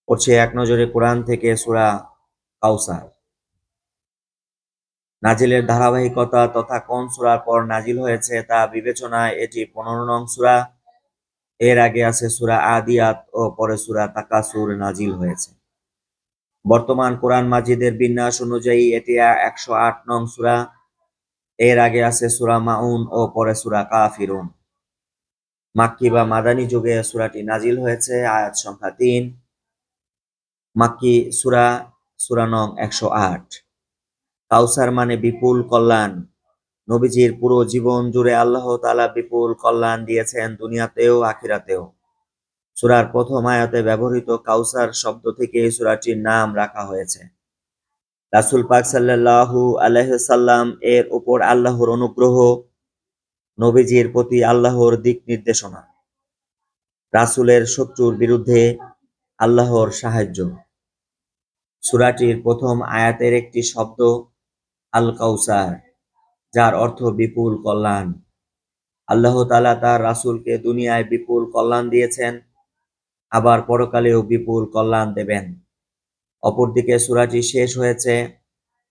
পড়ছে এক নজরে কোরআন থেকে সূরা কাউসার। নাজিলের ধারাবাহিকতা তথা কোন সূরার পর নাজিল হয়েছে তা বিবেচনায় এটি ১৫ নং সূরা। এর আগে আছে সূরা আদিয়াত ও পরে সূরা তাকাসুর নাজিল হয়েছে। বর্তমান কোরআন মাজিদের বিন্যাস অনুযায়ী এটি ১০৮ নং সূরা। এর আগে আছে সূরা মাউন ও পরে সূরা কাফিরুন। মাক্কি বা মাদানী যুগে সূরাটি নাজিল হয়েছে। আয়াত সংখ্যা ৩। মাক্কি সূরা, সূরা নং ১০৮। কাউসার মানে বিপুল কল্যাণ। নবীজির পুরো জীবন জুড়ে আল্লাহ তাআলা বিপুল কল্যাণ দিয়েছেন দুনিয়াতেও আখিরাতেও। সূরার প্রথম আয়াতে ব্যবহৃত কাউসার শব্দ থেকে সূরাটির নাম রাখা হয়েছে। রাসূল পাক সাল্লাল্লাহু আলাইহি ওয়াসাল্লাম এর উপর আল্লাহর অনুগ্রহ, নবীজির প্রতি আল্লাহর দিক নির্দেশনা, রাসূলের শত্রুর বিরুদ্ধে আল্লাহর সাহায্য। সূরাটির প্রথম আয়াতের একটি শব্দ আল কাউসার, যার অর্থ বিপুল কল্যাণ। আল্লাহ তাআলা তার রাসূলকে দুনিয়ায় বিপুল কল্যাণ দিয়েছেন, আবার পরকালেও বিপুল কল্যাণ দেবেন। অপরদিকে সূরাটি শেষ হয়েছে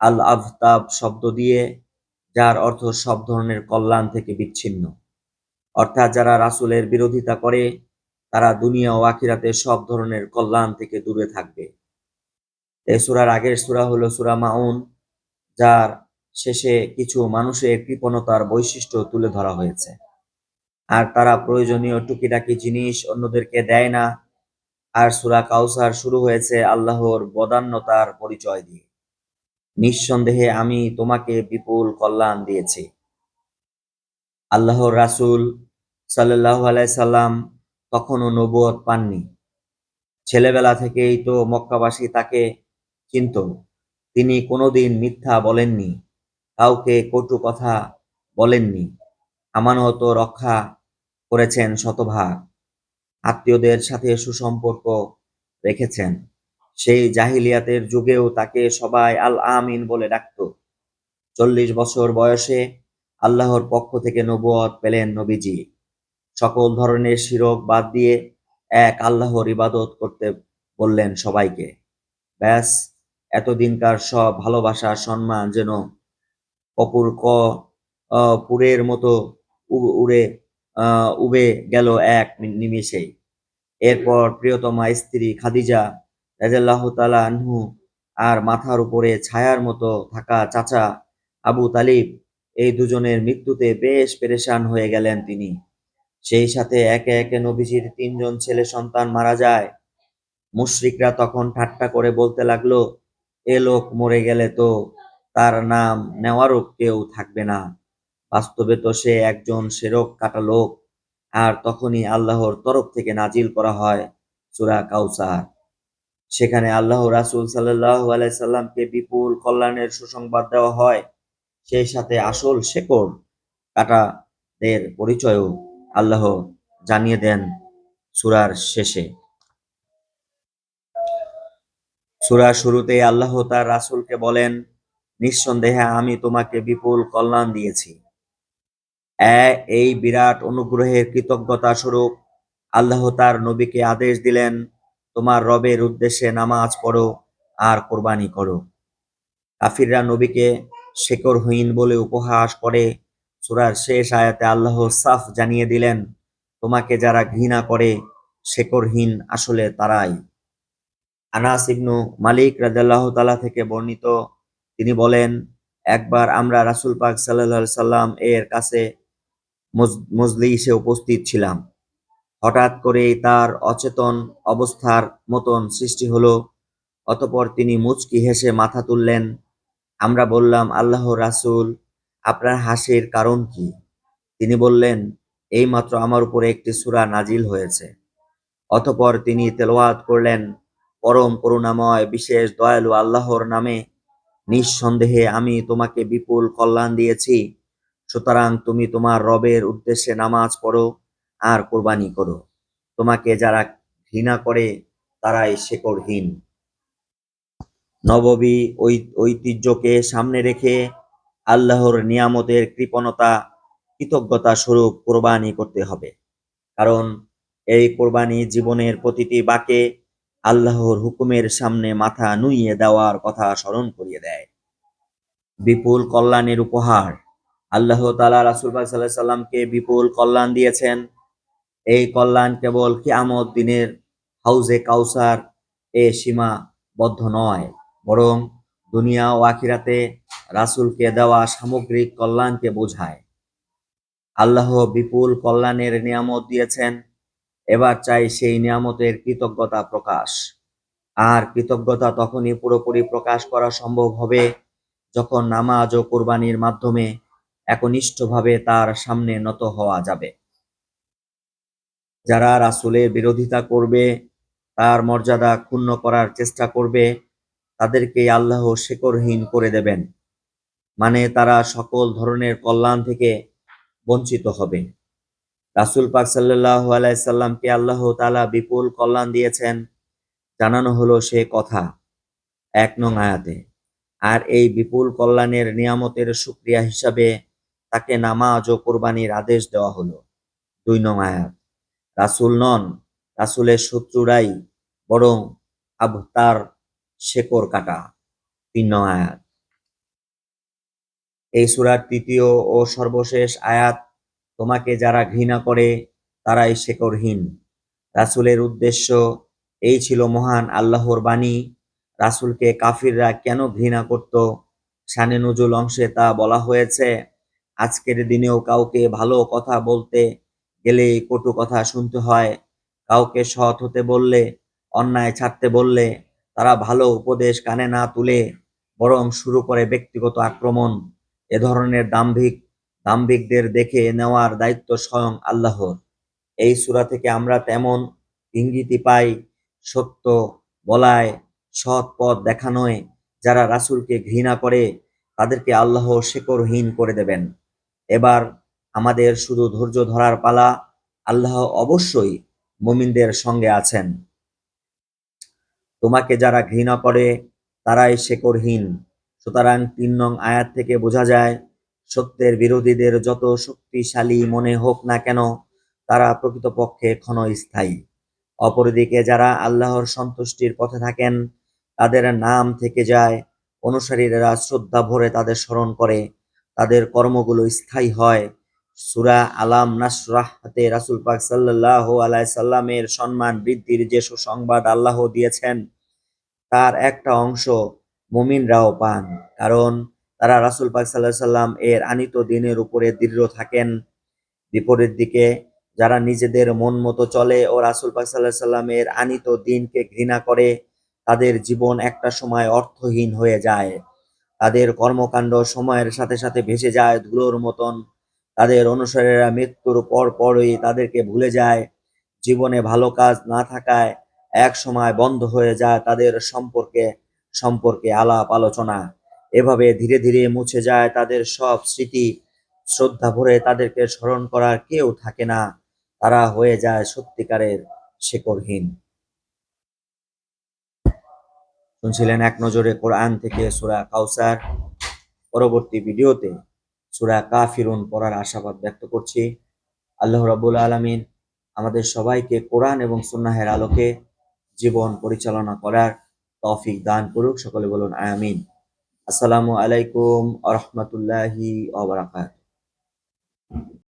আল আফতাব শব্দ দিয়ে, যার অর্থ সব ধরনের কল্যাণ থেকে বিচ্ছিন্ন। অর্থাৎ যারা রাসূলের বিরোধিতা করে তারা দুনিয়া ও আখিরাতে সব ধরনের কল্যাণ থেকে দূরে থাকবে। এই সূরার আগের সূরা হলো সূরা মাউন, যার শেষে কিছু মানুষের কৃপণতার বৈশিষ্ট্য তুলে ধরা হয়েছে। আর তারা প্রয়োজনীয় টুকিটাকি জিনিস অন্যদেরকে দেয় না। আর সূরা কাউসার শুরু হয়েছে আল্লাহর বদান্যতার পরিচয় দিয়ে। নিঃসন্দেহে আমি তোমাকে বিপুল কল্যাণ দিয়েছি। আল্লাহর রাসূল সাল্লাল্লাহু আলাইহি সাল্লাম তখনও নবুয়ত পাননি। ছেলেবেলা থেকেই তো মক্কাবাসী তাকে চিনত। তিনি কোনোদিন মিথ্যা বলেননি, কাউকে কটু কথা বলেননি, আমানত রক্ষা করেছেন শতভাগ, আত্মীয়দের সাথে সুসম্পর্ক রেখেছেন। সেই জাহিলিয়াতের যুগেও তাকে সবাই আল আমিন বলে ডাকত। ৪০ বছর বয়সে আল্লাহর পক্ষ থেকে নবুয়ত পেলেন নবীজি। সকল ধরনের শিরক বাদ দিয়ে এক আল্লাহর ইবাদত করতে বললেন সবাইকে। ব্যাস, এতদিনকার সব ভালোবাসা সম্মান যেন কপুর পুরের মতো উড়ে উবে গেল এক নিমেষেই। এরপর প্রিয়তমা স্ত্রী খাদিজা রাদিয়াল্লাহু তাআলা আনহু আর মাথার উপরে ছায়ার মতো থাকা চাচা আবু তালিব, এই দুজনের মৃত্যুতে বেশ পেরেশান হয়ে গেলেন তিনি। সেই সাথে একে একে নবীজির ৩ জন ছেলে সন্তান মারা যায়। মুশরিকরা তখন ঠাট্টা করে বলতে লাগলো, এ লোক মরে গেলে তো তার নাম নেওয়ারও কেউ থাকবে না। বাস্তবে তো সে একজন শেরক কাটা লোক। আর তখনই আল্লাহর তরফ থেকে নাজিল করা হয় সূরা কাউসার। সেখানে আল্লাহ রাসূল সাল্লাল্লাহু আলাইহি সাল্লামকে বিপুল কল্যাণের সুসংবাদ দেওয়া হয়। সেই সাথে আসল শেকড় কাটাদের পরিচয়ও আল্লাহ জানিয়ে দেন সূরার শেষে। সূরার শুরুতেই আল্লাহ তার রাসূলকে বলেন, নিঃসন্দেহে আমি তোমাকে বিপুল কল্যাণ দিয়েছি। এই বিরাট অনুগ্রহের কৃতজ্ঞতা স্বরূপ আল্লাহ তার নবীকে আদেশ দিলেন, তোমার রবের উদ্দেশ্যে নামাজ পড়ো আর কোরবানি করো। কাফিররা নবীকে শেকড়হীন বলে উপহাস করে। সূরার শেষ আয়াতে আল্লাহ সাফ জানিয়ে দিলেন, তোমাকে যারা ঘৃণা করে শেকড়হীন আসলে তারাই। আনাস ইবনু মালিক রাদিয়াল্লাহু তাআলা থেকে বর্ণিত, তিনি বলেন, একবার আমরা রাসূল পাক সাল্লাল্লাহু আলাইহি সাল্লাম এর কাছে মজলিসে উপস্থিত ছিলাম। হঠাৎ করেই তার অচেতন অবস্থার মতন সৃষ্টি হলো। অতঃপর তিনি মুচকি হেসে মাথা তুললেন। আমরা বললাম, আল্লাহর রাসূল, আপনার হাসির কারণ কি? তিনি বললেন, এইমাত্র আমার উপরে একটি সূরা নাজিল হয়েছে। অতঃপর তিনি তেলাওয়াত করলেন, পরম করুণাময় বিশেষ দয়ালু আল্লাহর নামে, নিঃসন্দেহে আমি তোমাকে বিপুল কল্যাণ দিয়েছি। সুতরাং তুমি তোমার রবের উদ্দেশ্যে নামাজ পড়ো আর কোরবানি করো। তোমাকে যারা ঘৃণা করে তারাই শেকড়হীন। নববী ঐতিহ্যকে সামনে রেখে আল্লাহর নিয়ামতের কৃপণতা কৃতজ্ঞতা স্বরূপ কোরবানি করতে হবে। কারণ এই কোরবানি জীবনের প্রতিটি বাঁকে আল্লাহর হুকুমের সামনে মাথা নুইয়ে দেওয়ার কথা স্মরণ করিয়ে দেয়। বিপুল কল্যাণের উপহার। আল্লাহ তাআলা রাসূল পাক সাল্লাল্লাহু আলাইহি সাল্লামকে বিপুল কল্যাণ দিয়েছেন। এই কল্যাণ কেবল কিয়ামত দিনের হাউজে কাউসার সীমাবদ্ধ নয়, বরং দুনিয়া ও আখিরাতে রাসূলকে দেওয়া সামগ্রিক কল্যাণকে বোঝায়। আল্লাহ বিপুল কল্যাণের নিয়ামত দিয়েছেন, এবার চাই সেই নিয়ামতের কৃতজ্ঞতা প্রকাশ। আর কৃতজ্ঞতা তখনই পুরোপুরি প্রকাশ করা সম্ভব হবে যখন নামাজ ও কুরবানির মাধ্যমে একনিষ্ঠভাবে তার সামনে নত হওয়া যাবে। যারা রাসূলের বিরোধিতা করবে, তার মর্যাদা ক্ষুণ্ণ করার চেষ্টা করবে, তাদেরকেই আল্লাহ শেকড়হীন করে দেবেন। মানে তারা সকল ধরনের কল্যাণ থেকে বঞ্চিত হবে। রাসূল পাক সাল্লাল্লাহু আলাইহি সাল্লামকে আল্লাহ তাআলা বিপুল কল্যাণ দিয়েছেন, জানানো হলো সে কথা ১ নং আয়াতে। আর এই বিপুল কল্যাণের নিয়ামতের শুকরিয়া হিসাবে তাকে নামাজ ও কুরবানির আদেশ দেওয়া হলো ২ নং আয়াত। রাসূল নন, রাসূলের শত্রুরাই বরং তার শেকড় কাটা ৩ নং আয়াত। এই সূরার ৩য় ও সর্বশেষ আয়াত, তোমাকে যারা ঘৃণা করে তারাই শেকড়হীন। রাসূলের উদ্দেশ্য এই ছিল মহান আল্লাহর বাণী। রাসূলকে কাফিররা কেন ঘৃণা করত? শানে নুজুল অংশে তা বলা হয়েছে। আজকের দিনেও কাউকে ভালো কথা বলতে গেলেই কটু কথা শুনতে হয়। কাউকে সৎ হতে বললে, অন্যায় ছাড়তে বললে তারা ভালো উপদেশ কানে না তুলে বরং শুরু করে ব্যক্তিগত আক্রমণ। এ ধরনের দাম্ভিকদের দেখে নেওয়ার দায়িত্ব স্বয়ং আল্লাহর। এই সূরা থেকে আমরা তেমন ইঙ্গিতই পাই, সত্য বলায়, সৎ পথ দেখানোয় যারা রাসূলকে ঘৃণা করে তাদেরকে আল্লাহ শেকড়হীন করে দেবেন। এবার আমাদের শুধু ধৈর্য ধরার পালা। আল্লাহ অবশ্যই মুমিনদের সঙ্গে আছেন। তোমাকে যারা ঘৃণা করে তারাই শেকড়হীন। সুতরাং ৩ নং আয়াত থেকে বোঝা যায়, সত্যের বিরোধীদের যত শক্তিশালী মনে হোক না কেন, তারা প্রকৃতপক্ষে ক্ষণস্থায়ী। অপরদিকে যারা আল্লাহর সন্তুষ্টির পথে থাকেন, তাদের নাম থেকে যায়, অনুসারীরা শ্রদ্ধা ভরে তাদের স্মরণ করে, তাদের কর্মগুলো স্থায়ী হয়। সূরা আলাম নাশরাহতে রাসূল পাক সাল্লাল্লাহু আলাইহি সাল্লামের সম্মান বৃদ্ধির যে সুসংবাদ আল্লাহ দিয়েছেন, তার একটা অংশ মুমিনরাও পান, কারণ তারা রাসূল পাক সাল্লাল্লাহু আলাইহি সাল্লাম এর আনিত দ্বীনের উপরে দৃঢ় থাকেন। বিপরীত দিকে যারা নিজেদের মন মতো চলে ও রাসূল পাক সাল্লাল্লাহু আলাইহি সাল্লামের আনিত দ্বীনকে ঘৃণা করে, তাদের জীবন একটা সময় অর্থহীন হয়ে যায়। তাদের কর্মকাণ্ড সময়ের সাথে সাথে ভেসে যায় ধুলোর মতন। তাদের অনুসারীরা মৃত্যুর পরপরই তাদেরকে ভুলে যায়। জীবনে ভালো কাজ না থাকায় এক সময় বন্ধ হয়ে যায় তাদের সম্পর্কে আলাপ আলোচনা। এভাবে ধীরে ধীরে মুছে যায় তাদের সব স্মৃতি। শ্রদ্ধা ভরে তাদেরকে স্মরণ করার কেউ থাকে না। তারা হয়ে যায় সত্যিকারের শেকড়হীন। শুনছিলেন এক নজরে কোরআন থেকে সূরা কাউসার। পরবর্তী ভিডিওতে সূরা কাফিরুন পড়ার আশাবাদ ব্যক্ত করছি। আল্লাহ রাব্বুল আলামিন আমাদের সবাইকে কোরআন এবং সুন্নাহের আলোকে জীবন পরিচালনা করার তৌফিক দান করুক। সকলে বলুন আমিন। আসসালামু আলাইকুম ওয়া রাহমাতুল্লাহি ওয়া বারাকাতুহু।